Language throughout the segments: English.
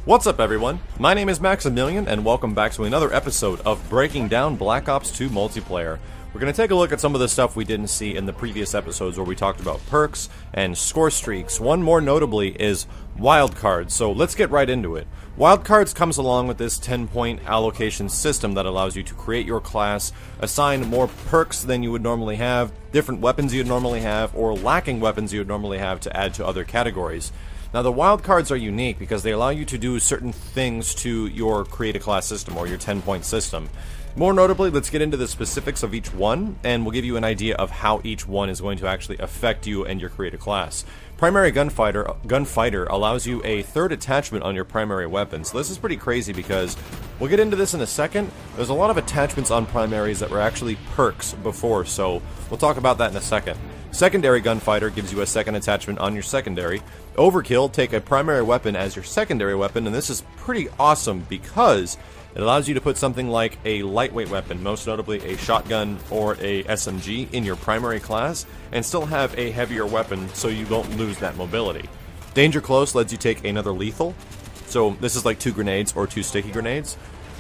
What's up, everyone? My name is Maximilian, and welcome back to another episode of Breaking Down Black Ops 2 Multiplayer. We're going to take a look at some of the stuff we didn't see in the previous episodes where we talked about perks and score streaks. One more notably is wildcards, so let's get right into it. Wildcards comes along with this 10-point allocation system that allows you to create your class, assign more perks than you would normally have, different weapons you'd normally have, or lacking weapons you'd normally have to add to other categories. Now, the wildcards are unique because they allow you to do certain things to your create a class system or your 10-point system. More notably, let's get into the specifics of each one, and we'll give you an idea of how each one is going to actually affect you and your create a class. Primary Gunfighter allows you a third attachment on your primary weapon. So this is pretty crazy because we'll get into this in a second. There's a lot of attachments on primaries that were actually perks before, so we'll talk about that in a second. Secondary Gunfighter gives you a second attachment on your secondary. Overkill, take a primary weapon as your secondary weapon, and this is pretty awesome because it allows you to put something like a lightweight weapon, most notably a shotgun or a SMG, in your primary class, and still have a heavier weapon so you don't lose that mobility. Danger Close lets you take another lethal, so this is like 2 grenades or 2 sticky grenades.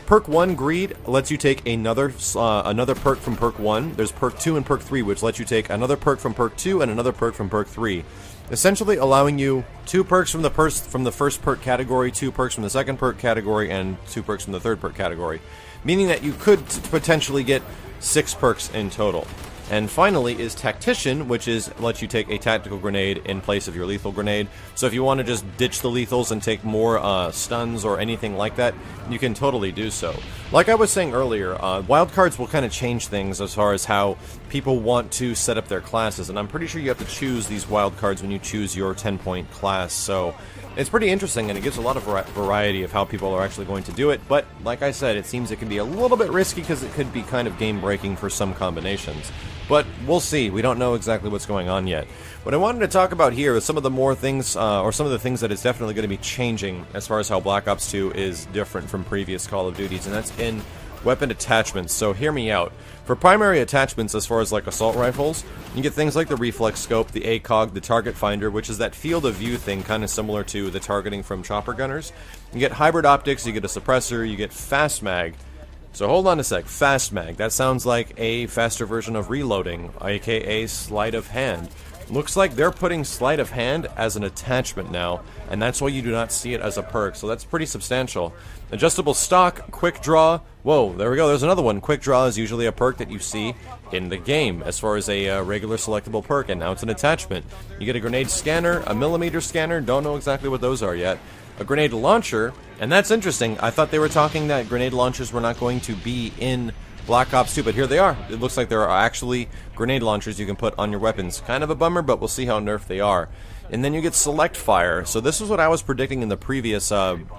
Perk 1, Greed, lets you take another perk from Perk 1. There's Perk 2 and Perk 3, which lets you take another perk from Perk 2 and another perk from Perk 3. Essentially allowing you 2 perks from the first perk category, 2 perks from the second perk category, and 2 perks from the third perk category. Meaning that you could potentially get 6 perks in total. And finally is Tactician, which lets you take a tactical grenade in place of your lethal grenade. So if you want to just ditch the lethals and take more stuns or anything like that, you can totally do so. Like I was saying earlier, wildcards will kind of change things as far as how people want to set up their classes, and I'm pretty sure you have to choose these wildcards when you choose your 10-point class, so it's pretty interesting, and it gives a lot of variety of how people are actually going to do it, but like I said, it seems it can be a little bit risky because it could be kind of game-breaking for some combinations. But we'll see. We don't know exactly what's going on yet. What I wanted to talk about here is some of the more things, or some of the things that is definitely going to be changing as far as how Black Ops 2 is different from previous Call of Duties, and that's in weapon attachments. So hear me out. For primary attachments, as far as like assault rifles, you get things like the reflex scope, the ACOG, the target finder, which is that field of view thing, kind of similar to the targeting from chopper gunners. You get hybrid optics, you get a suppressor, you get fast mag. So hold on a sec, fast mag, that sounds like a faster version of reloading, aka sleight of hand. Looks like they're putting sleight of hand as an attachment now, and that's why you do not see it as a perk, so that's pretty substantial. Adjustable stock, quick draw, whoa, there we go, there's another one. Quick draw is usually a perk that you see in the game as far as a regular selectable perk, and now it's an attachment. You get a grenade scanner, a millimeter scanner, don't know exactly what those are yet. A grenade launcher, and that's interesting. I thought they were talking that grenade launchers were not going to be in Black Ops 2, but here they are. It looks like there are actually grenade launchers you can put on your weapons. Kind of a bummer, but we'll see how nerfed they are. And then you get select fire. So this is what I was predicting in the previous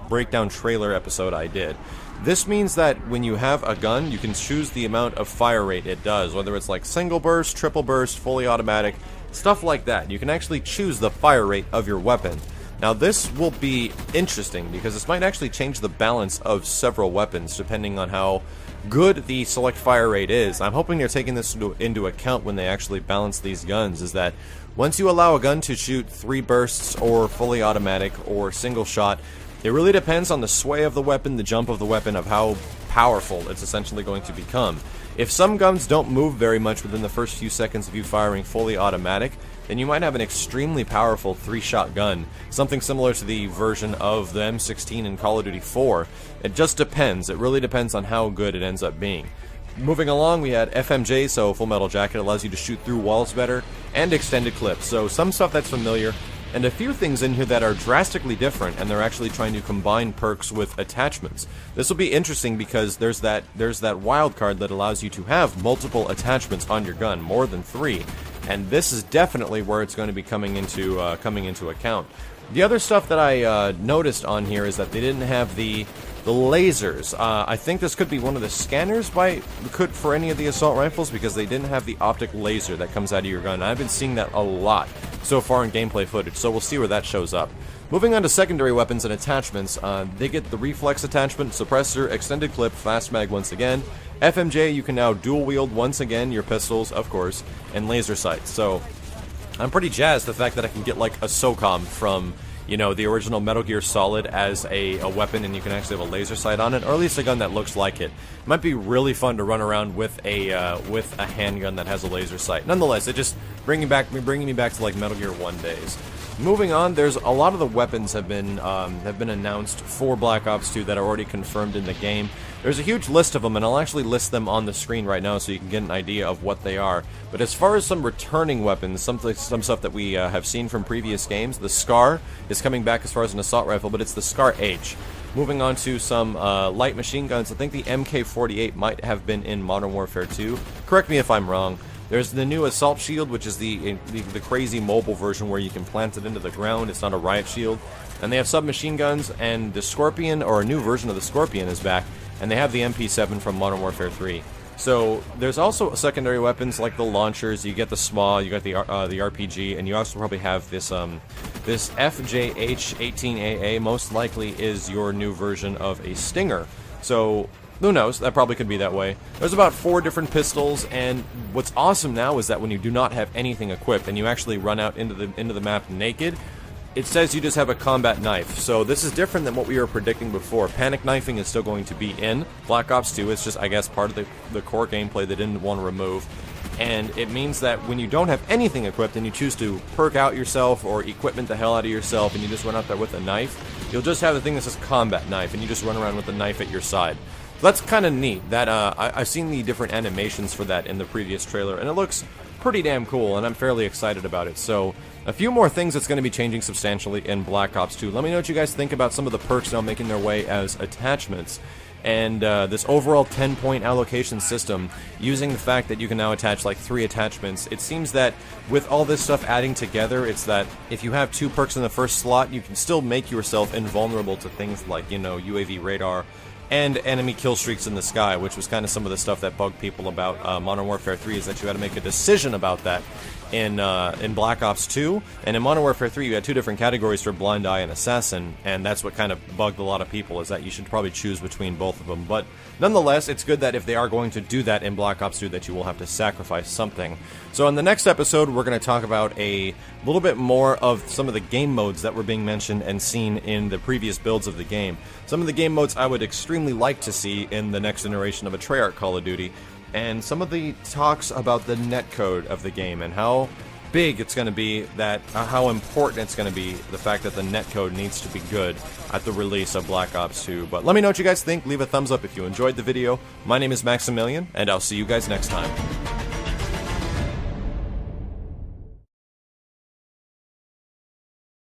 breakdown trailer episode I did. This means that when you have a gun, you can choose the amount of fire rate it does, whether it's like single burst, triple burst, fully automatic, stuff like that. You can actually choose the fire rate of your weapon. Now this will be interesting because this might actually change the balance of several weapons depending on how good the select fire rate is. I'm hoping they're taking this into account when they actually balance these guns, is that once you allow a gun to shoot 3 bursts or fully automatic or single shot, it really depends on the sway of the weapon, the jump of the weapon, of how powerful it's essentially going to become. If some guns don't move very much within the first few seconds of you firing fully automatic, then you might have an extremely powerful 3-shot gun, something similar to the version of the M16 in Call of Duty 4. It just depends. It really depends on how good it ends up being. Moving along, we had FMJ, so Full Metal Jacket allows you to shoot through walls better, and extended clips, so some stuff that's familiar, and a few things in here that are drastically different, and they're actually trying to combine perks with attachments. This will be interesting because there's that wild card that allows you to have multiple attachments on your gun, more than 3. And this is definitely where it's going to be coming into account. The other stuff that I noticed on here is that they didn't have the lasers. I think this could be one of the scanners for any of the assault rifles because they didn't have the optic laser that comes out of your gun. I've been seeing that a lot so far in gameplay footage, so we'll see where that shows up. Moving on to secondary weapons and attachments, they get the reflex attachment, suppressor, extended clip, fast mag once again. FMJ, you can now dual wield once again your pistols, of course, and laser sights. So I'm pretty jazzed the fact that I can get like a SOCOM from you know, the original Metal Gear Solid as a weapon, and you can actually have a laser sight on it, or at least a gun that looks like it. It might be really fun to run around with a handgun that has a laser sight. Nonetheless, it just bringing me back to like Metal Gear 1 days. Moving on, there's a lot of the weapons have been announced for Black Ops 2 that are already confirmed in the game. There's a huge list of them, and I'll actually list them on the screen right now so you can get an idea of what they are. But as far as some returning weapons, some stuff that we have seen from previous games, the SCAR is coming back as far as an assault rifle, but it's the SCAR H. Moving on to some light machine guns, I think the MK48 might have been in Modern Warfare 2. Correct me if I'm wrong. There's the new Assault Shield, which is the crazy mobile version where you can plant it into the ground. It's not a riot shield. And they have submachine guns, and the Scorpion, or a new version of the Scorpion, is back. And they have the MP7 from Modern Warfare 3. So there's also secondary weapons like the launchers. You get the SMAW, you got the RPG, and you also probably have this this FJH-18AA. Most likely is your new version of a Stinger. So who knows? That probably could be that way. There's about 4 different pistols, and what's awesome now is that when you do not have anything equipped and you actually run out into the map naked, it says you just have a combat knife. So this is different than what we were predicting before. Panic knifing is still going to be in Black Ops 2. It's just, I guess, part of the core gameplay they didn't want to remove. And it means that when you don't have anything equipped and you choose to perk out yourself or equipment the hell out of yourself and you just run out there with a knife, you'll just have the thing that says combat knife and you just run around with the knife at your side. That's kind of neat. That I've seen the different animations for that in the previous trailer, and it looks pretty damn cool, and I'm fairly excited about it. So, a few more things that's going to be changing substantially in Black Ops 2. Let me know what you guys think about some of the perks now making their way as attachments, and this overall 10-point allocation system, using the fact that you can now attach like 3 attachments. It seems that with all this stuff adding together, it's that if you have 2 perks in the first slot, you can still make yourself invulnerable to things like, you know, UAV radar, and enemy kill streaks in the sky, which was kind of some of the stuff that bugged people about Modern Warfare 3, is that you had to make a decision about that in Black Ops 2, and in Modern Warfare 3 you had 2 different categories for Blind Eye and Assassin, and that's what kind of bugged a lot of people, is that you should probably choose between both of them. But nonetheless, it's good that if they are going to do that in Black Ops 2, that you will have to sacrifice something. So in the next episode, we're going to talk about a little bit more of some of the game modes that were being mentioned and seen in the previous builds of the game. Some of the game modes I would extremely like to see in the next generation of a Treyarch Call of Duty, and some of the talks about the netcode of the game and how big it's going to be, that how important it's going to be, the fact that the netcode needs to be good at the release of Black Ops 2. But let me know what you guys think. Leave a thumbs up if you enjoyed the video. My name is Maximilian, and I'll see you guys next time.